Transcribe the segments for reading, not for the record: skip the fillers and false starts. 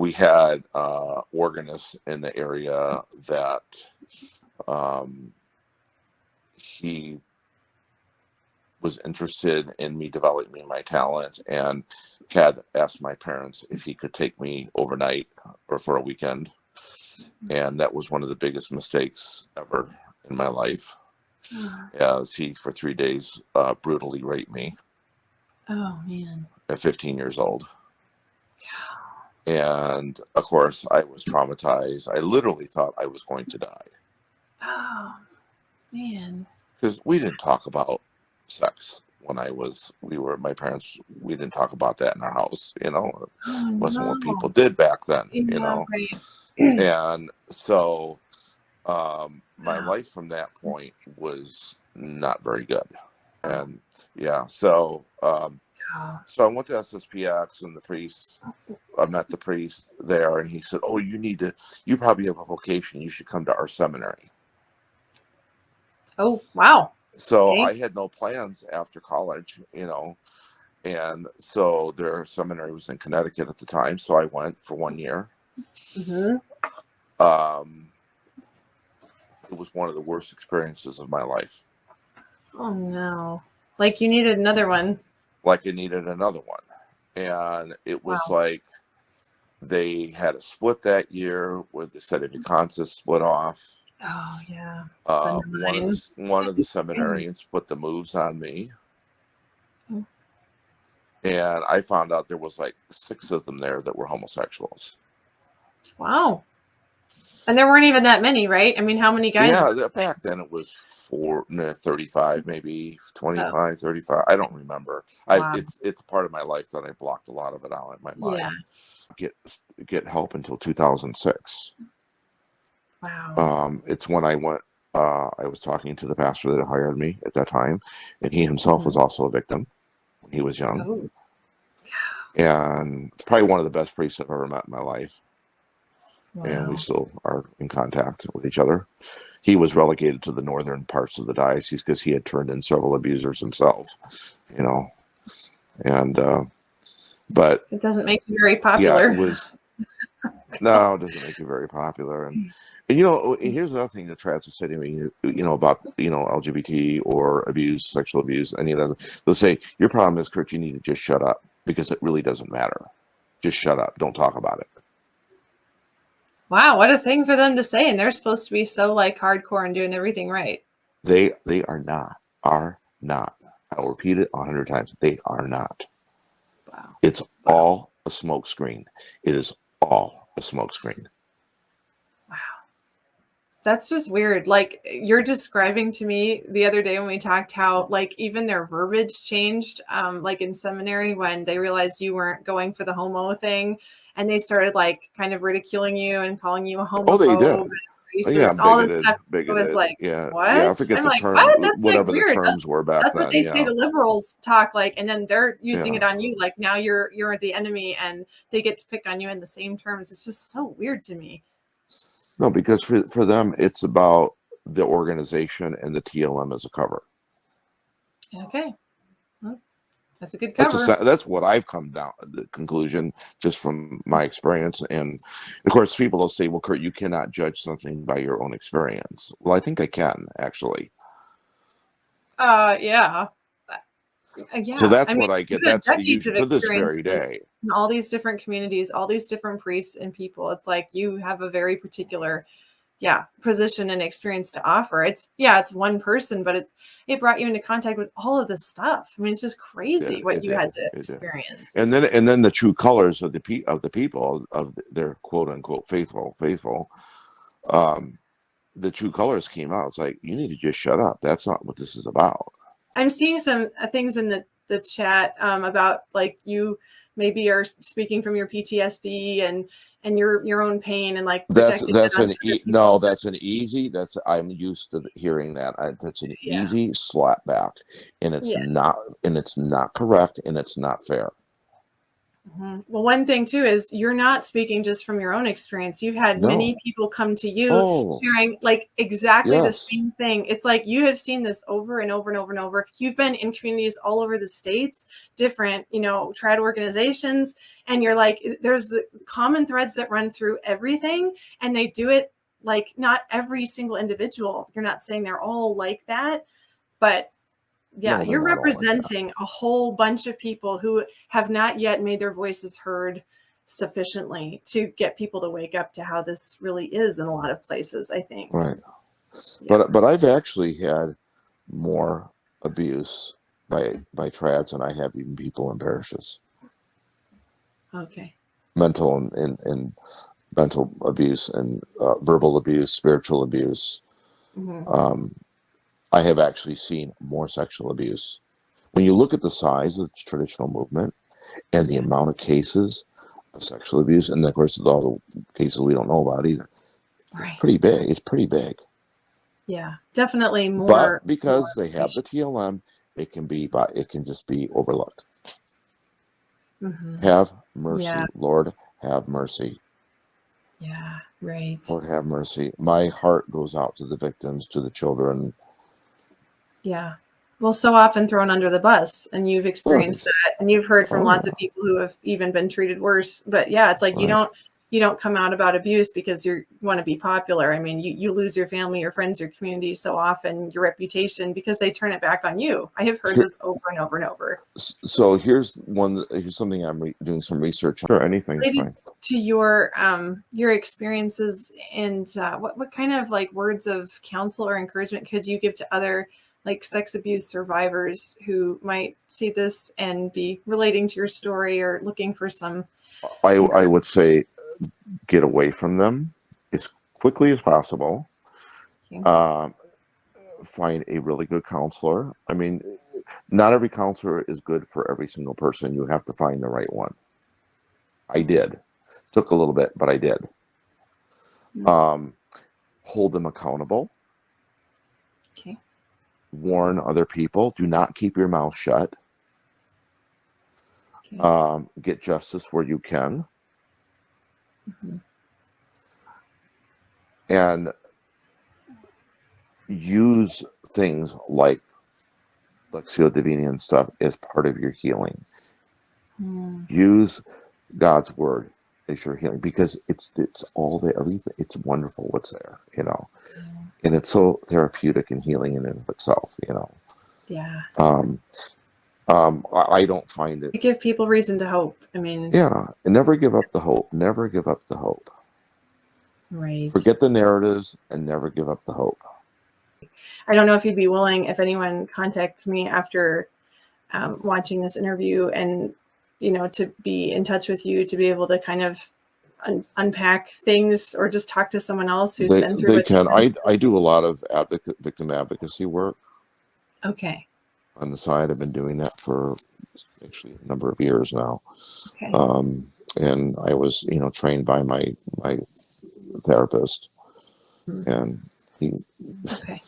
we had organist in the area that he was interested in me developing my talent and had asked my parents if he could take me overnight or for a weekend. And that was one of the biggest mistakes ever in my life, as he, for 3 days, brutally raped me. Oh, man. At 15 years old. And, of course, I was traumatized. I literally thought I was going to die. Oh, man. Because we didn't talk about sex when my parents, we didn't talk about that in our house, you know. It wasn't what people did back then, you know. Right. And so my life from that point was not very good. And yeah, so I went to SSPX, and the priest, I met the priest there, and he said, "Oh, you probably have a vocation. You should come to our seminary." Oh, wow. So I had no plans after college, you know, and so their seminary was in Connecticut at the time. So I went for 1 year. Mm-hmm. It was one of the worst experiences of my life. Oh, no. Like you needed another one. Like I needed another one. And it was like they had a split that year where the sedevacantist split off. Oh, yeah. One of the seminarians put the moves on me. And I found out there was like 6 of them there that were homosexuals. Wow. And there weren't even that many, right? I mean, how many guys? Yeah, back then it was 35, maybe 25, 35. I don't remember. Wow. It's a part of my life that I blocked a lot of it out in my mind. Yeah. Get help until 2006. Wow. It's when I went. I was talking to the pastor that hired me at that time, and he himself was also a victim when he was young. Oh. And it's probably one of the best priests I've ever met in my life. Wow. And we still are in contact with each other. He was relegated to the northern parts of the diocese because he had turned in several abusers himself, you know. And but it doesn't make you very popular. Yeah, it was. No, it doesn't make you very popular. And you know, here's another thing that Trads will say to me, you know, about, you know, LGBT or abuse, sexual abuse, any of that. They'll say, "Your problem is, Kurt, you need to just shut up because it really doesn't matter. Just shut up. Don't talk about it." Wow, what a thing for them to say. And they're supposed to be so like hardcore and doing everything right. They are not. I'll repeat it 100 times. They are not. Wow. It's all a smoke screen. It is all a smoke screen. Wow. That's just weird. Like you're describing to me the other day when we talked how like even their verbiage changed, like in seminary when they realized you weren't going for the homo thing. And they started like kind of ridiculing you and calling you a homophobe. Oh, they did. Racist, Yeah, all this stuff. bigoted. It was like, yeah, what? Yeah, I forget I'm the like, term, what? That's whatever like weird. the terms were back that's then. What they say the liberals talk like, and then they're using it on you. Like now you're the enemy, and they get to pick on you in the same terms. It's just so weird to me. No, because for them, it's about the organization and the TLM as a cover. Okay. Well, that's a good cover. That's what I've come down to the conclusion just from my experience. And of course, people will say, "Well, Kurt, you cannot judge something by your own experience." Well, I think I can actually. Yeah. Yeah. So that's what I get. That's the use to this very in day. all these different communities, all these different priests and people. It's like you have a very particular, position and experience to offer. It's one person, but it brought you into contact with all of this stuff. I mean, it's just crazy what you had to experience. And then the true colors of the people of their quote unquote faithful. The true colors came out. It's like, you need to just shut up. That's not what this is about. I'm seeing some things in the chat about like you maybe are speaking from your PTSD and your own pain and like I'm used to hearing that. That's an easy slap back, and it's not correct and it's not fair. Well, one thing too is you're not speaking just from your own experience. You've had many No. people come to you Oh, sharing like exactly the yes. same thing. It's like you have seen this over and over and over and over. You've been in communities all over the states, different, trad organizations, and you're like, there's the common threads that run through everything, and they do it like not every single individual. You're not saying they're all like that, but yeah, No, they're you're not all like that. representing a whole bunch of people who have not yet made their voices heard sufficiently to get people to wake up to how this really is in a lot of places, I think. Right. Yeah. But I've actually had more abuse by trads than I have even people in parishes. Okay. Mental and mental abuse and verbal abuse, spiritual abuse. Mm-hmm. I have actually seen more sexual abuse. When you look at the size of the traditional movement and the Yeah. amount of cases of sexual abuse, and of course, all the cases we don't know about either, it's Right. pretty big. It's pretty big. Yeah. Definitely But more because they have the information. TLM, it can just be overlooked. Mm-hmm. Have Yeah. mercy, Lord, have mercy. Yeah. Right. Lord, have mercy. My heart goes out to the victims, to the children. Yeah. Well, so often thrown under the bus, and you've experienced Yes. that, and you've heard from Oh lots of yeah. people who have even been treated worse. But yeah, it's like Right. you don't come out about abuse because you want to be popular. I mean, you lose your family, your friends, your community so often, your reputation, because they turn it back on you. I have heard Here, this over and over and over. so here's something I'm doing some research on. Sure, anything's Related fine. to your experiences, and what kind of like words of counsel or encouragement could you give to other like sex abuse survivors who might see this and be relating to your story or looking for some I encouragement? would say get away from them as quickly as possible. Um, Find a really good counselor. I mean, not every counselor is good for every single person. You have to find the right one. I did. Took a little bit, but I did. Um, Hold them accountable. Okay. Warn other people. Do not keep your mouth shut. Okay. Get justice where you can. Mm-hmm. And use things like Lexio Divina and stuff as part of your healing. Mm. Use God's word as your healing, because it's all there. Everything, it's wonderful what's there, and it's so therapeutic and healing in and of itself. Yeah. I don't find it. To give people reason to hope. I mean, Yeah, and never give up the hope. Never give up the hope. right. Forget the narratives and never give up the hope. I don't know if you'd be willing, if anyone contacts me after watching this interview, and to be in touch with you, to be able to kind of unpack things, or just talk to someone else who's been through They what you've can. been I do a lot of victim advocacy work through. Okay. on the side. I've been doing that for actually a number of years now. Okay. And I was, trained by my therapist, Mm. and he, Okay.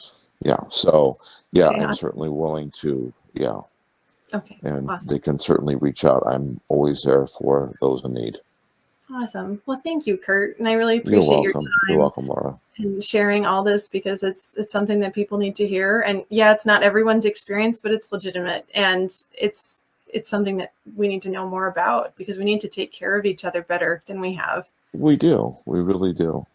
yeah. So, yeah, Okay. I'm Awesome. certainly willing to, yeah, Okay. and Awesome. they can certainly reach out. I'm always there for those in need. Awesome. Well, thank you, Kurt, and I really You're appreciate your welcome. You're time welcome, Laura. and sharing all this, because it's something that people need to hear. And yeah, it's not everyone's experience, but it's legitimate, and it's something that we need to know more about, because we need to take care of each other better than we have. We do. We really do.